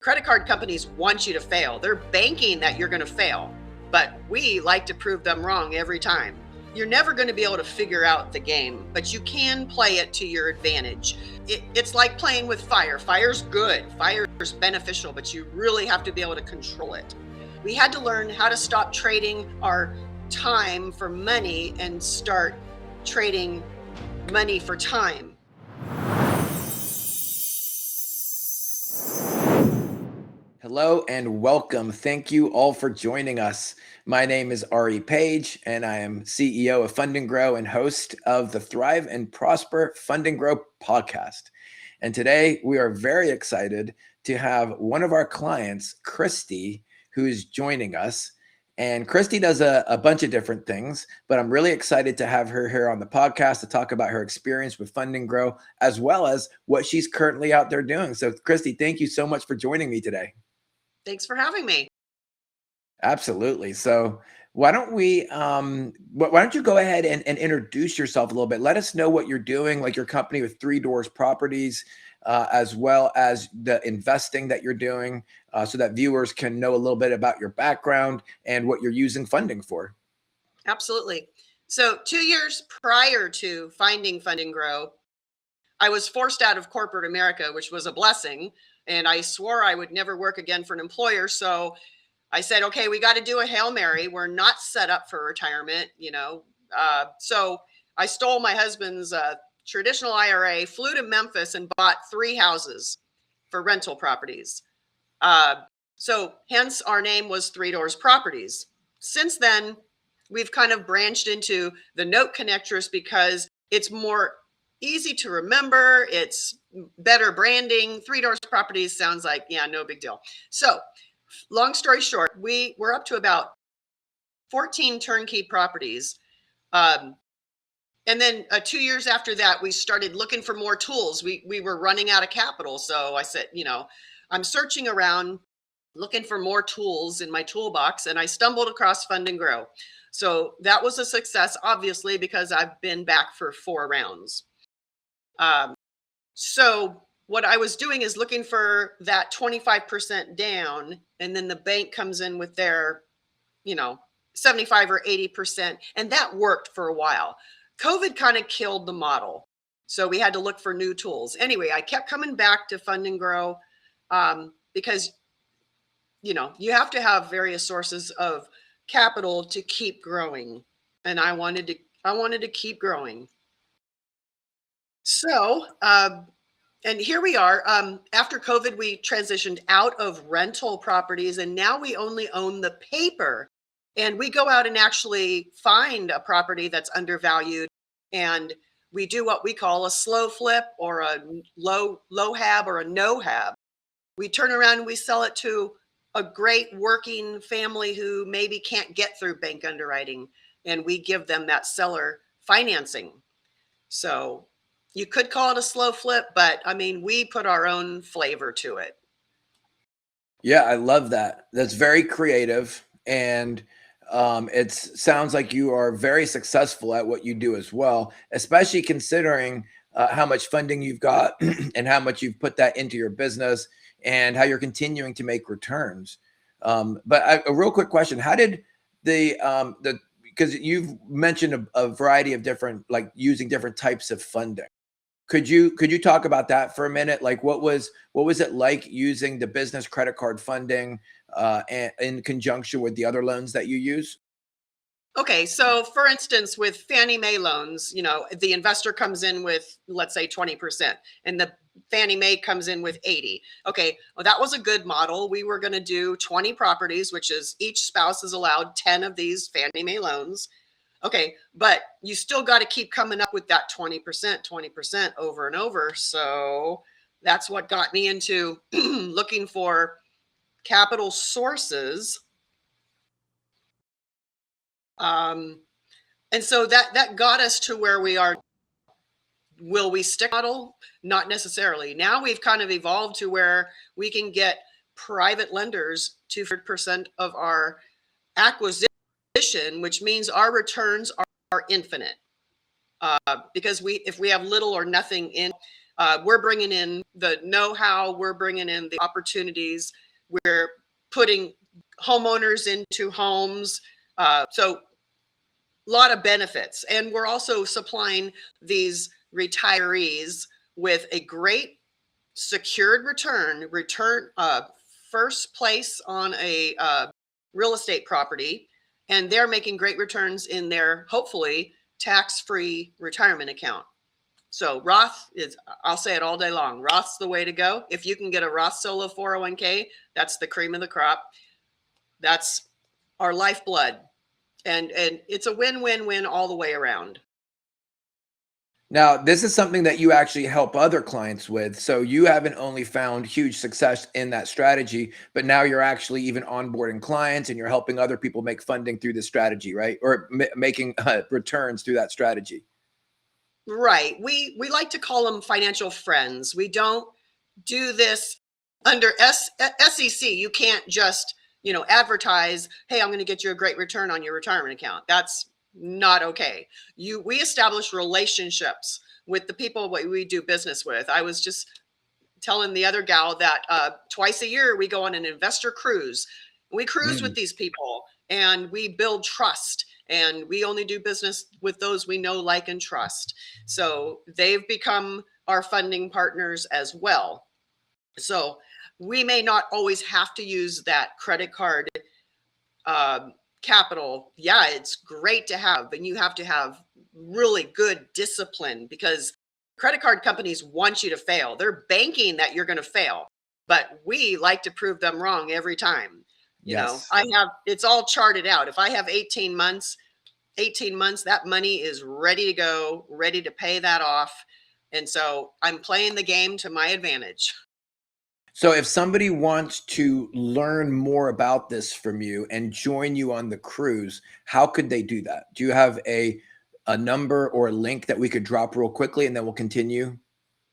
Credit card companies want you to fail. They're banking that you're going to fail, but we like to prove them wrong every time. You're never going to be able to figure out the game, but you can play it to your advantage. It's like playing with fire. Fire's good, fire's beneficial, but you really have to be able to control it. We had to learn how to stop trading our time for money and start trading money for time. Hello and welcome. Thank you all for joining us. My name is Ari Page, and I am CEO of Fund&Grow and host of the Thrive and Prosper Fund&Grow podcast. And today we are very excited to have one of our clients, Christy, who is joining us. And Christy does a bunch of different things, but I'm really excited to have her here on the podcast to talk about her experience with Fund&Grow, as well as what she's currently out there doing. So Christy, thank you so much for joining me today. Thanks for having me. Absolutely. So why don't you go ahead and introduce yourself a little bit? Let us know what you're doing, like your company with Three Doors Properties, as well as the investing that you're doing, so that viewers can know a little bit about your background and what you're using funding for. Absolutely. So 2 years prior to finding Fund&Grow, I was forced out of corporate America, which was a blessing. And I swore I would never work again for an employer. So I said, okay, we got to do a Hail Mary. We're not set up for retirement, So I stole my husband's traditional IRA, flew to Memphis and bought 3 houses for rental properties. So hence our name was Three Doors Properties. Since then, we've kind of branched into the note connectors because it's more easy to remember. It's better branding. Three Doors Properties sounds like, yeah, no big deal. So long story short, we're up to about 14 turnkey properties. And then 2 years after that, we started looking for more tools. We were running out of capital. So I said, I'm searching around looking for more tools in my toolbox, and I stumbled across Fund&Grow. So that was a success, obviously, because I've been back for 4 rounds. So what I was doing is looking for that 25% down, and then the bank comes in with their, 75 or 80%. And that worked for a while. COVID kind of killed the model. So we had to look for new tools. Anyway, I kept coming back to Fund&Grow because, you have to have various sources of capital to keep growing. And I wanted to keep growing. So, and here we are. After COVID, we transitioned out of rental properties, and now we only own the paper. And we go out and actually find a property that's undervalued, and we do what we call a slow flip or a low hab or a no hab. We turn around and we sell it to a great working family who maybe can't get through bank underwriting, and we give them that seller financing. So you could call it a slow flip, but I mean, we put our own flavor to it. Yeah, I love that. That's very creative. And it sounds like you are very successful at what you do as well, especially considering how much funding you've got and how much you've put that into your business and how you're continuing to make returns. But a real quick question: how did because you've mentioned a variety of different, like using different types of funding. Could you talk about that for a minute? Like what was it like using the business credit card funding and in conjunction with the other loans that you use? Okay, so for instance, with Fannie Mae loans, the investor comes in with, let's say, 20%, and the Fannie Mae comes in with 80. Okay, well, that was a good model. We were going to do 20 properties, which is each spouse is allowed 10 of these Fannie Mae loans. Okay, but you still got to keep coming up with that 20% over and over. So that's what got me into looking for capital sources. And so that got us to where we are. Will we stick model? Not necessarily. Now we've kind of evolved to where we can get private lenders to 100% of our acquisition, which means our returns are infinite. Because if we have little or nothing in, We're bringing in the know-how, we're bringing in the opportunities, we're putting homeowners into homes. So a lot of benefits. And we're also supplying these retirees with a great secured return, first place on a real estate property, and they're making great returns in their hopefully tax-free retirement account. So Roth is, I'll say it all day long, Roth's the way to go. If you can get a Roth solo 401k, that's the cream of the crop. That's our lifeblood. And it's a win-win-win all the way around. Now, this is something that you actually help other clients with. So you haven't only found huge success in that strategy, but now you're actually even onboarding clients and you're helping other people make funding through this strategy, right? Or making returns through that strategy. Right. We like to call them financial friends. We don't do this under SEC. You can't just, advertise, hey, I'm going to get you a great return on your retirement account. That's not okay. We establish relationships with the people we do business with. I was just telling the other gal that twice a year we go on an investor cruise. We cruise with these people and we build trust, and we only do business with those we know, like, and trust. So they've become our funding partners as well. So we may not always have to use that credit card capital. Yeah, it's great to have, and you have to have really good discipline, because credit card companies want you to fail. They're banking that you're going to fail, but we like to prove them wrong every time. Yes. It's all charted out. If I have 18 months, that money is ready to go, ready to pay that off. And so I'm playing the game to my advantage. So if somebody wants to learn more about this from you and join you on the cruise, how could they do that? Do you have a number or a link that we could drop real quickly and then we'll continue?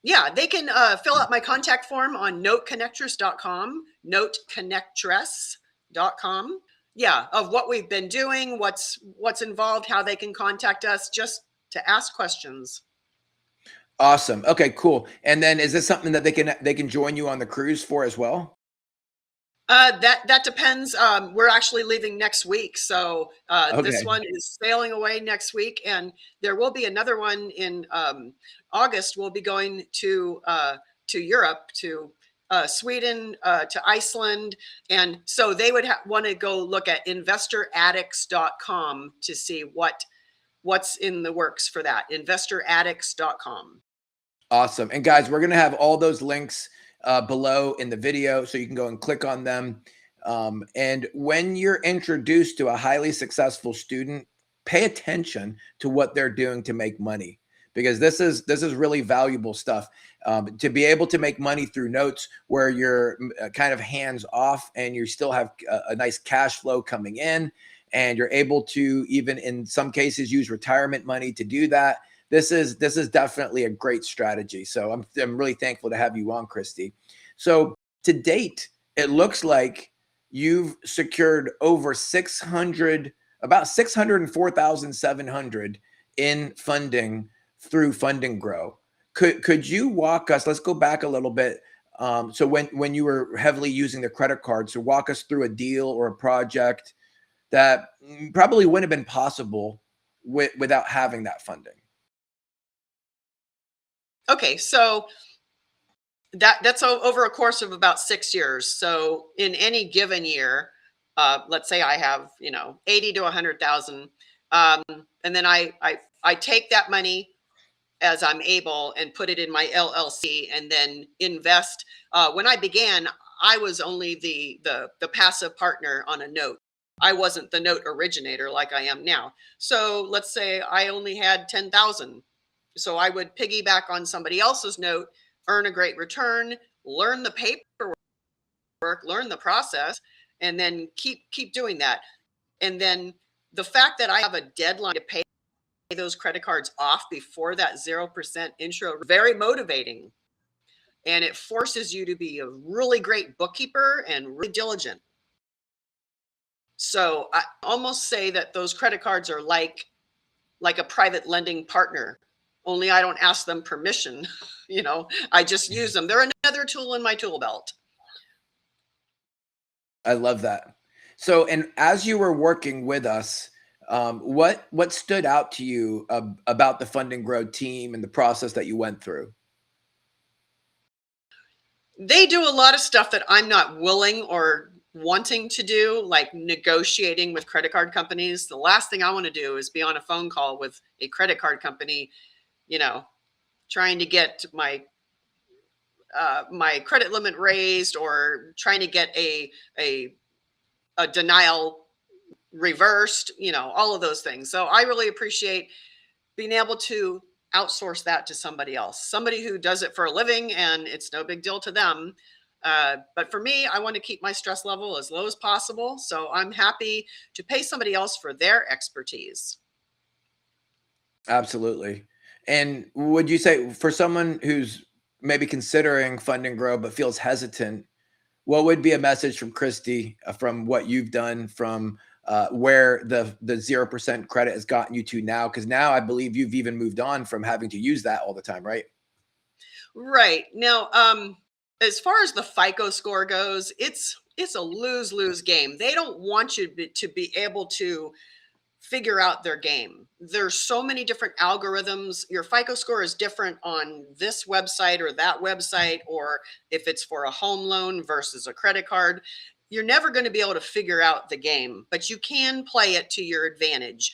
Yeah, they can fill out my contact form on noteconnectress.com, noteconnectress.com. Yeah, of what we've been doing, what's involved, how they can contact us, just to ask questions. Awesome. Okay, cool. And then is this something that they can join you on the cruise for as well? That depends. We're actually leaving next week, so this Okay. one is sailing away next week, and there will be another one in August. We'll be going to Europe, to Sweden, to Iceland, and so they would want to go look at investoraddicts.com to see what's in the works for that. Investoraddicts.com. Awesome. And guys, we're going to have all those links below in the video, so you can go and click on them. And when you're introduced to a highly successful student, pay attention to what they're doing to make money, because this is really valuable stuff. To be able to make money through notes where you're kind of hands off and you still have a nice cash flow coming in, and you're able to even in some cases use retirement money to do that. This is definitely a great strategy. So I'm really thankful to have you on, Christy. So to date, it looks like you've secured over about 604,700 in funding through Fund&Grow. Could you walk us? Let's go back a little bit. So when you were heavily using the credit card, so walk us through a deal or a project that probably wouldn't have been possible without having that funding. Okay, so that's over a course of about 6 years. So in any given year, let's say I have 80 to 100,000, and then I take that money as I'm able and put it in my LLC and then invest. When I began, I was only the passive partner on a note. I wasn't the note originator like I am now. So let's say I only had 10,000. So I would piggyback on somebody else's note, earn a great return, learn the paperwork, learn the process, and then keep doing that. And then the fact that I have a deadline to pay those credit cards off before that 0% intro, very motivating. And it forces you to be a really great bookkeeper and really diligent. So I almost say that those credit cards are like a private lending partner only I don't ask them permission. I just use them. They're another tool in my tool belt. I love that. So, and as you were working with us, what stood out to you about the Fund and Grow team and the process that you went through? They do a lot of stuff that I'm not willing or wanting to do, like negotiating with credit card companies. The last thing I want to do is be on a phone call with a credit card company, trying to get my credit limit raised, or trying to get a denial reversed, all of those things. So I really appreciate being able to outsource that to somebody else, somebody who does it for a living and it's no big deal to them. But for me, I want to keep my stress level as low as possible. So I'm happy to pay somebody else for their expertise. Absolutely. And would you say for someone who's maybe considering Fund and Grow but feels hesitant, what would be a message from Christy from what you've done from where the 0% credit has gotten you to now? Because now I believe you've even moved on from having to use that all the time, right? Right. Now, as far as the FICO score goes, it's a lose-lose game. They don't want you to be able to figure out their game. There's so many different algorithms. Your FICO score is different on this website or that website, or if it's for a home loan versus a credit card. You're never going to be able to figure out the game, but you can play it to your advantage.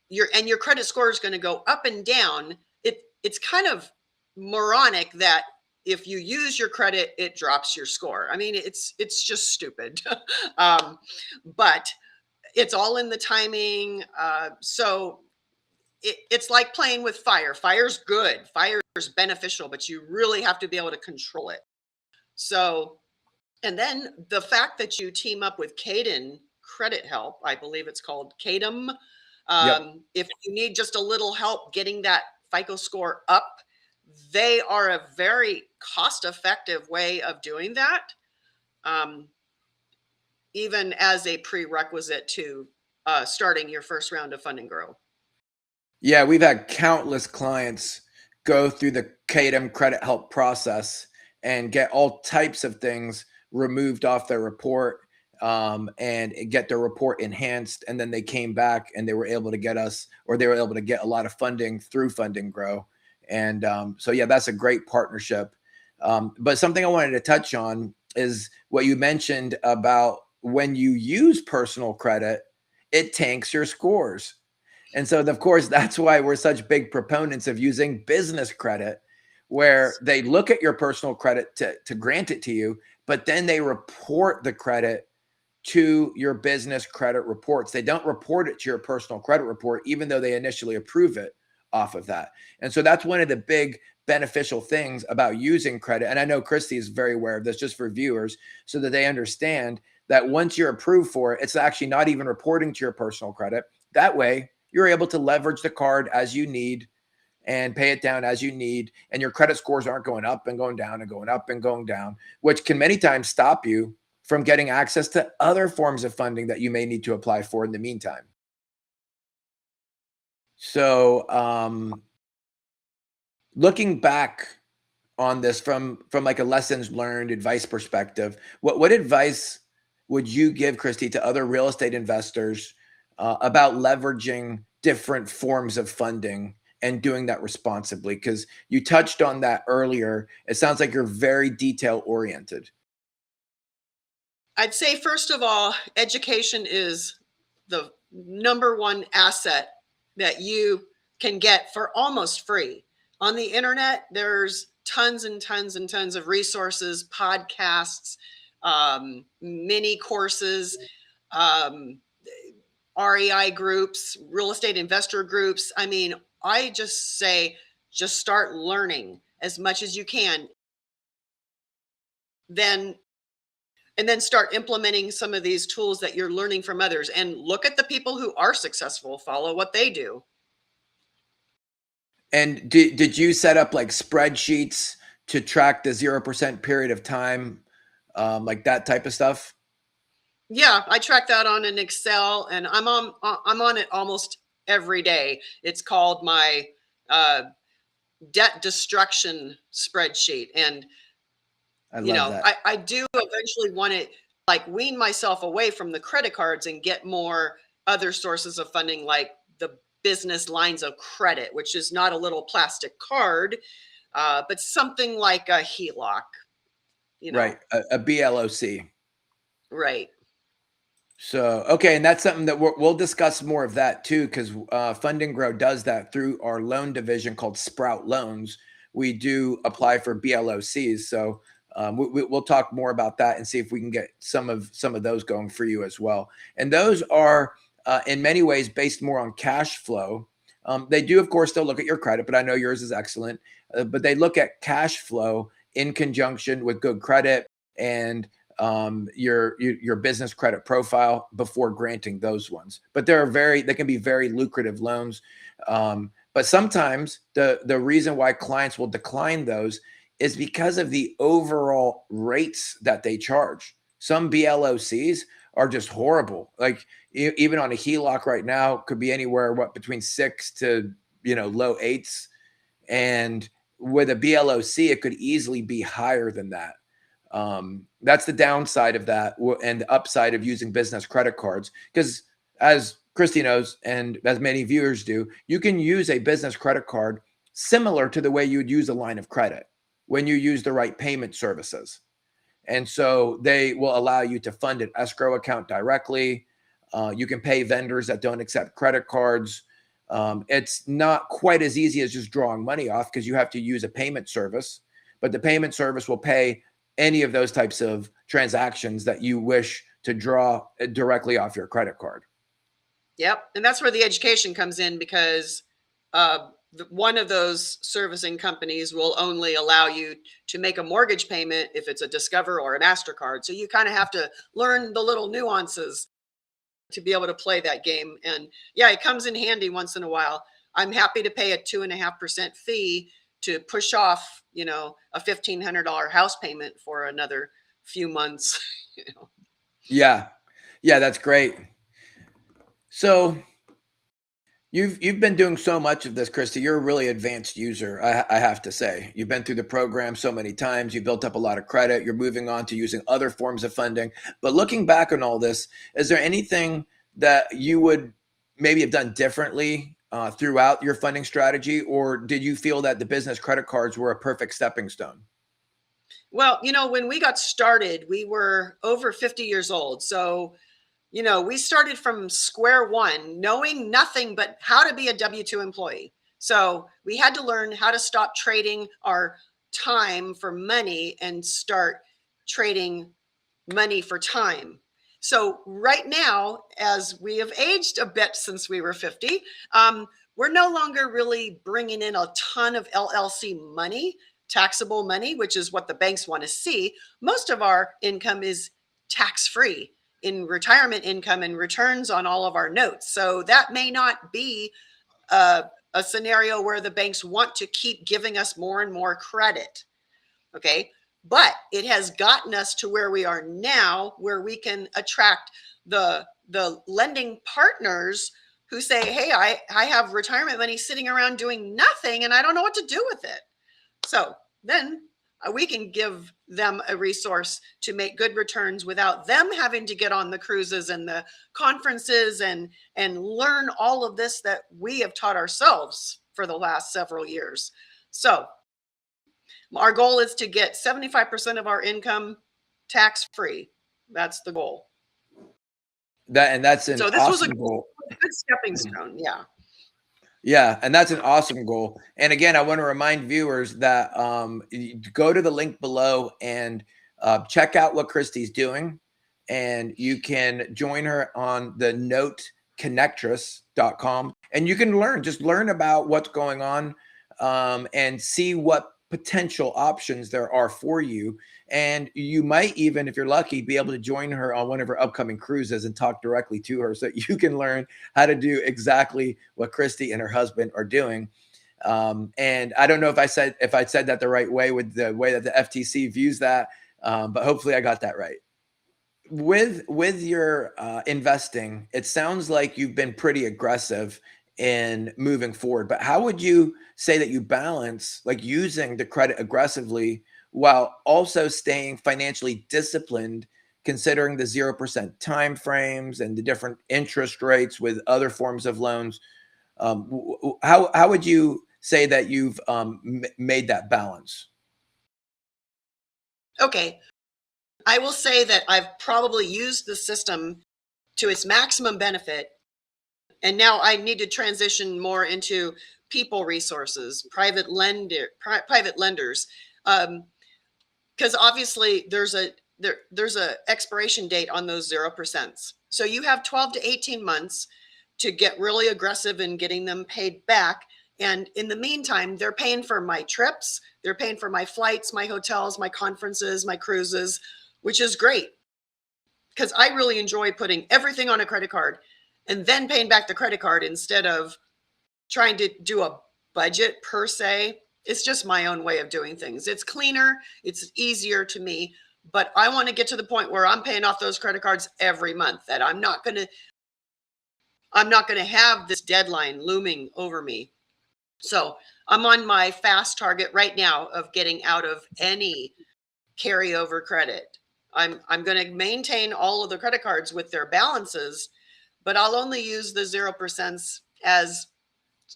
Your credit score is going to go up and down. It's kind of moronic that if you use your credit, it drops your score. I mean, it's just stupid. But it's all in the timing. So it's like playing with fire. Fire's good. Fire's beneficial, but you really have to be able to control it. So, and then the fact that you team up with Caden Credit Help, I believe it's called Cadem. Yep. If you need just a little help getting that FICO score up, they are a very cost-effective way of doing that. Even as a prerequisite to starting your first round of Fund and Grow. Yeah, we've had countless clients go through the KDM credit help process and get all types of things removed off their report and get their report enhanced. And then they came back and they were able to get us, or they were able to get a lot of funding through Fund and Grow. And so, yeah, that's a great partnership. But something I wanted to touch on is what you mentioned about when you use personal credit, it tanks your scores. And so, of course, that's why we're such big proponents of using business credit, where they look at your personal credit to grant it to you, but then they report the credit to your business credit reports. They don't report it to your personal credit report, even though they initially approve it off of that. And so that's one of the big beneficial things about using credit. And I know Christy is very aware of this, just for viewers, so that they understand that once you're approved for it, it's actually not even reporting to your personal credit. That way, you're able to leverage the card as you need and pay it down as you need. And your credit scores aren't going up and going down and going up and going down, which can many times stop you from getting access to other forms of funding that you may need to apply for in the meantime. So looking back on this from like a lessons learned advice perspective, what advice would you give, Christy, to other real estate investors about leveraging different forms of funding and doing that responsibly? Because you touched on that earlier. It sounds like you're very detail oriented. I'd say, first of all, education is the number one asset that you can get for almost free. On the internet, there's tons and tons and tons of resources, podcasts, mini courses, REI groups, real estate investor groups. I mean, I just say, just start learning as much as you can. And then start implementing some of these tools that you're learning from others, and look at the people who are successful, follow what they do. And did you set up like spreadsheets to track the 0% period of time, like that type of stuff? Yeah, I track that on an Excel, and I'm on it almost every day. It's called my debt destruction spreadsheet. And I love that. I do eventually want to like wean myself away from the credit cards and get more other sources of funding, like the business lines of credit, which is not a little plastic card, but something like a HELOC, Right. A BLOC. Right. So, okay. And that's something that we'll discuss more of that too, because Fund&Grow does that through our loan division called Sprout Loans. We do apply for BLOCs. So we'll talk more about that and see if we can get some of those going for you as well. And those are in many ways based more on cash flow. They do, of course, still look at your credit, but I know yours is excellent. But they look at cash flow in conjunction with good credit and your business credit profile before granting those ones. But they can be very lucrative loans. But sometimes the reason why clients will decline those is because of the overall rates that they charge. Some BLOCs are just horrible. Like even on a HELOC right now could be anywhere between 6 to low 8s, and with a BLOC it could easily be higher than that. That's the downside of that, and the upside of using business credit cards. Because as Christy knows, and as many viewers do, you can use a business credit card similar to the way you would use a line of credit when you use the right payment services. And so they will allow you to fund an escrow account directly. You can pay vendors that don't accept credit cards. It's not quite as easy as just drawing money off, because you have to use a payment service, but the payment service will pay any of those types of transactions that you wish to draw directly off your credit card. Yep. And that's where the education comes in, because one of those servicing companies will only allow you to make a mortgage payment if it's a Discover or a MasterCard. So you kind of have to learn the little nuances to be able to play that game. And yeah, it comes in handy once in a while. I'm happy to pay a 2.5% fee to push off, a $1,500 house payment for another few months. Yeah, that's great. So you've been doing so much of this, Christy. You're a really advanced user, I have to say. You've been through the program so many times. You've built up a lot of credit. You're moving on to using other forms of funding. But looking back on all this, is there anything that you would maybe have done differently throughout your funding strategy, or did you feel that the business credit cards were a perfect stepping stone? Well, when we got started, we were over 50 years old. So, we started from square one, knowing nothing but how to be a W-2 employee. So we had to learn how to stop trading our time for money and start trading money for time. So right now, as we have aged a bit since we were 50, we're no longer really bringing in a ton of LLC money, taxable money, which is what the banks want to see. Most of our income is tax-free in retirement income and returns on all of our notes. So that may not be a scenario where the banks want to keep giving us more and more credit. Okay. But it has gotten us to where we are now, where we can attract the lending partners who say, hey, I have retirement money sitting around doing nothing and I don't know what to do with it. So then we can give them a resource to make good returns without them having to get on the cruises and the conferences and learn all of this that we have taught ourselves for the last several years. So our goal is to get 75% of our income tax-free. That's the goal. That's an so this awesome was a goal. good stepping stone. Yeah. Yeah, and that's an awesome goal. And again, I want to remind viewers that go to the link below and check out what Christy's doing. And you can join her on the noteconnectress.com. And you can learn about what's going on and see what potential options there are for you. And you might even, if you're lucky, be able to join her on one of her upcoming cruises and talk directly to her so that you can learn how to do exactly what Christy and her husband are doing. And I don't know if I said that the right way with the way that the FTC views that, but hopefully I got that right. With your investing, it sounds like you've been pretty aggressive in moving forward. But how would you say that you balance like using the credit aggressively while also staying financially disciplined, considering the 0% time frames and the different interest rates with other forms of loans? How would you say that you've made that balance? Okay. I will say that I've probably used the system to its maximum benefit. And now I need to transition more into people resources, private lenders. Because obviously there's a expiration date on those 0%. So you have 12 to 18 months to get really aggressive in getting them paid back. And in the meantime, they're paying for my trips, they're paying for my flights, my hotels, my conferences, my cruises, which is great because I really enjoy putting everything on a credit card and then paying back the credit card instead of trying to do a budget per se. It's just my own way of doing things. It's cleaner, it's easier to me, but I want to get to the point where I'm paying off those credit cards every month, that I'm not going to have this deadline looming over me. So, I'm on my fast target right now of getting out of any carryover credit. I'm going to maintain all of the credit cards with their balances, but I'll only use the 0% as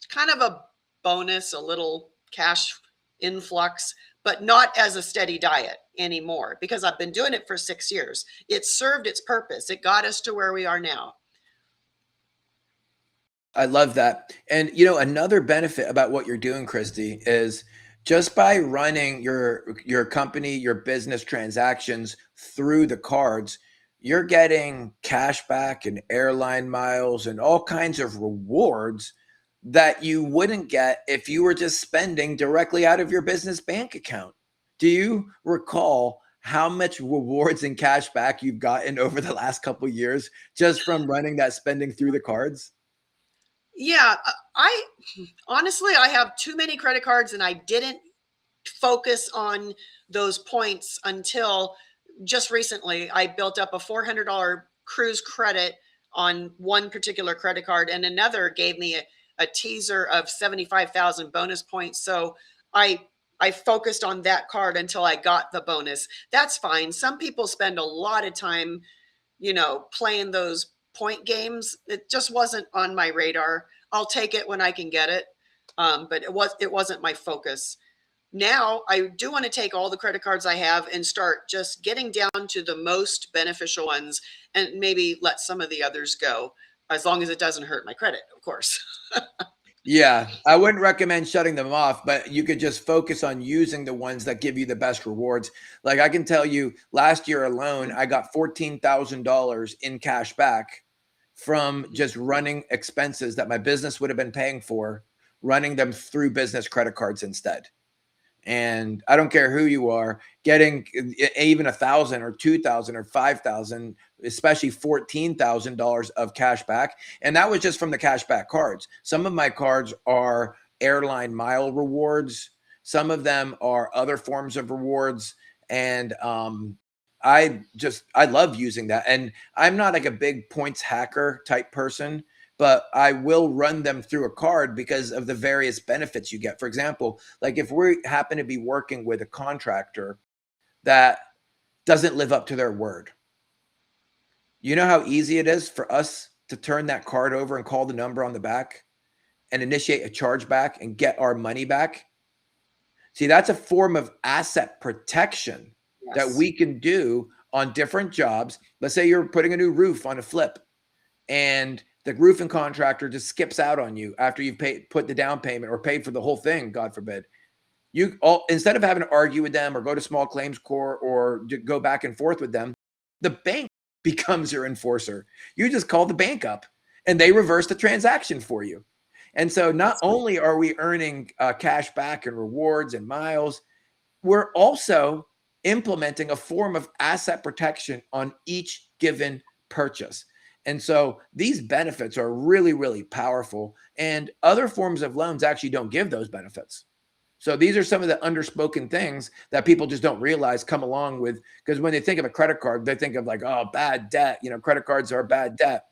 kind of a bonus, a little cash influx, but not as a steady diet anymore because I've been doing it for 6 years. It served its purpose. It got us to where we are now. I love that. And another benefit about what you're doing, Christy, is just by running your company, your business transactions through the cards, you're getting cash back and airline miles and all kinds of rewards that you wouldn't get if you were just spending directly out of your business bank account. Do you recall how much rewards and cash back you've gotten over the last couple of years just from running that spending through the cards? Yeah, I honestly, I have too many credit cards and I didn't focus on those points until just recently. I built up a $400 cruise credit on one particular credit card, and another gave me a teaser of 75,000 bonus points. So I I focused on that card until I got the bonus. That's fine. Some people spend a lot of time, playing those point games. It just wasn't on my radar. I'll take it when I can get it. But it wasn't my focus. Now I do want to take all the credit cards I have and start just getting down to the most beneficial ones and maybe let some of the others go, as long as it doesn't hurt my credit, of course. Yeah, I wouldn't recommend shutting them off, but you could just focus on using the ones that give you the best rewards. Like I can tell you, last year alone, I got $14,000 in cash back from just running expenses that my business would have been paying for, running them through business credit cards instead. And I don't care who you are, getting even 1,000 or 2,000 or 5,000, especially $14,000 of cash back. And that was just from the cash back cards. Some of my cards are airline mile rewards. Some of them are other forms of rewards. And I love using that. And I'm not like a big points hacker type person, but I will run them through a card because of the various benefits you get. For example, like if we happen to be working with a contractor that doesn't live up to their word, you know how easy it is for us to turn that card over and call the number on the back and initiate a chargeback and get our money back? See, that's a form of asset protection that Yes. we can do on different jobs. Let's say you're putting a new roof on a flip and the roofing contractor just skips out on you after you've put the down payment or paid for the whole thing, God forbid. Instead of having to argue with them or go to small claims court or go back and forth with them, the bank becomes your enforcer. You just call the bank up and they reverse the transaction for you. And so not only are we earning cash back and rewards and miles, we're also implementing a form of asset protection on each given purchase. And so these benefits are really, really powerful. And other forms of loans actually don't give those benefits. So these are some of the underspoken things that people just don't realize come along with, because when they think of a credit card, they think of like, oh, bad debt. Credit cards are bad debt.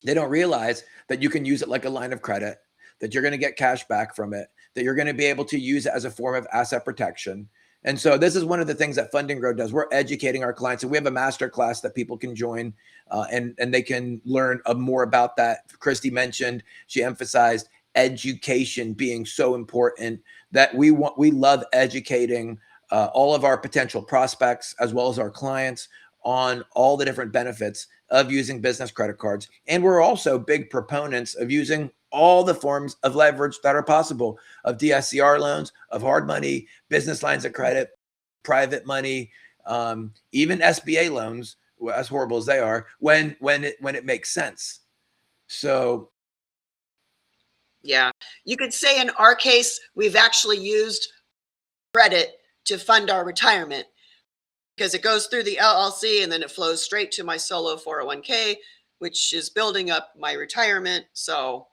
They don't realize that you can use it like a line of credit, that you're going to get cash back from it, that you're going to be able to use it as a form of asset protection. And so this is one of the things that Fund&Grow does. We're educating our clients, and we have a master class that people can join, and they can learn more about that. Christy mentioned, she emphasized education being so important, that we love educating all of our potential prospects as well as our clients on all the different benefits of using business credit cards. And we're also big proponents of using all the forms of leverage that are possible, of DSCR loans, of hard money, business lines of credit, private money, even SBA loans, as horrible as they are, when it makes sense. So yeah, you could say in our case, we've actually used credit to fund our retirement, because it goes through the LLC and then it flows straight to my solo 401k, which is building up my retirement. So,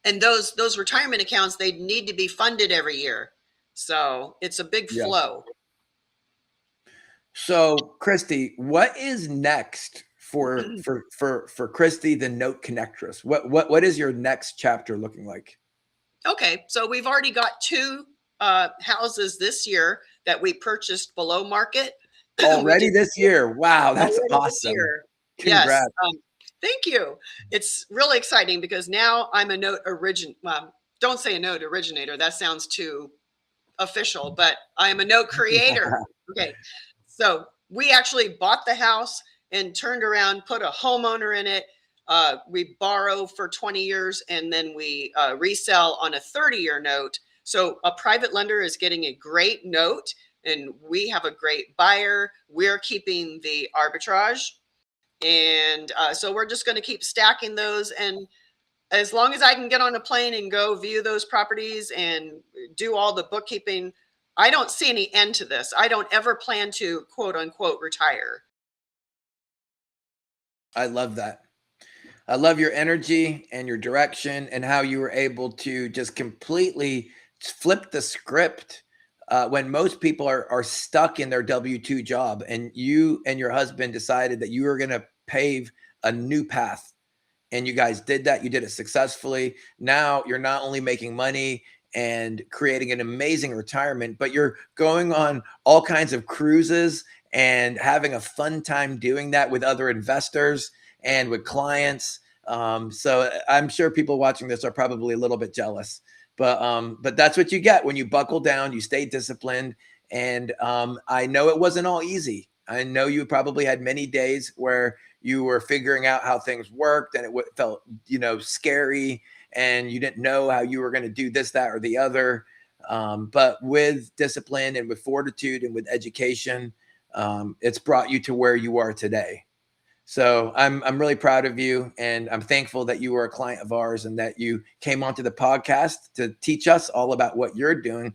and those retirement accounts, they need to be funded every year. So it's a big yeah. flow. So Christy, what is next for Christy, the note connectress? What is your next chapter looking like? Okay, so we've already got 2 houses this year that we purchased below market. Already this year. Wow, that's awesome. Yes. Congrats. Thank you. It's really exciting because now I'm a note don't say a note originator. That sounds too official, but I am a note creator. Okay. So we actually bought the house and turned around, put a homeowner in it. We borrow for 20 years and then we resell on a 30-year note. So a private lender is getting a great note and we have a great buyer. We're keeping the arbitrage. And so we're just going to keep stacking those. And as long as I can get on a plane and go view those properties and do all the bookkeeping, I don't see any end to this. I don't ever plan to quote unquote retire. I love that. I love your energy and your direction and how you were able to just completely flip the script when most people are stuck in their W-2 job, and you and your husband decided that you were going to pave a new path. And you guys did that. You did it successfully. Now you're not only making money and creating an amazing retirement, but you're going on all kinds of cruises and having a fun time doing that with other investors and with clients. So I'm sure people watching this are probably a little bit jealous, but that's what you get when you buckle down, you stay disciplined. And I know it wasn't all easy. I know you probably had many days where you were figuring out how things worked and it felt, scary, and you didn't know how you were going to do this, that, or the other. But with discipline and with fortitude and with education, it's brought you to where you are today. So I'm really proud of you, and I'm thankful that you were a client of ours and that you came onto the podcast to teach us all about what you're doing.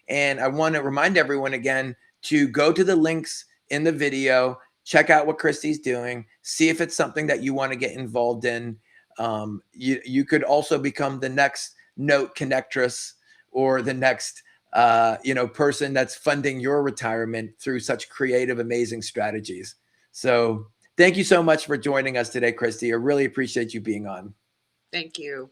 And I want to remind everyone again to go to the links in the video, check out what Christy's doing, see if it's something that you want to get involved in. You could also become the next note connectress or the next person that's funding your retirement through such creative, amazing strategies. So thank you so much for joining us today, Christy. I really appreciate you being on. Thank you.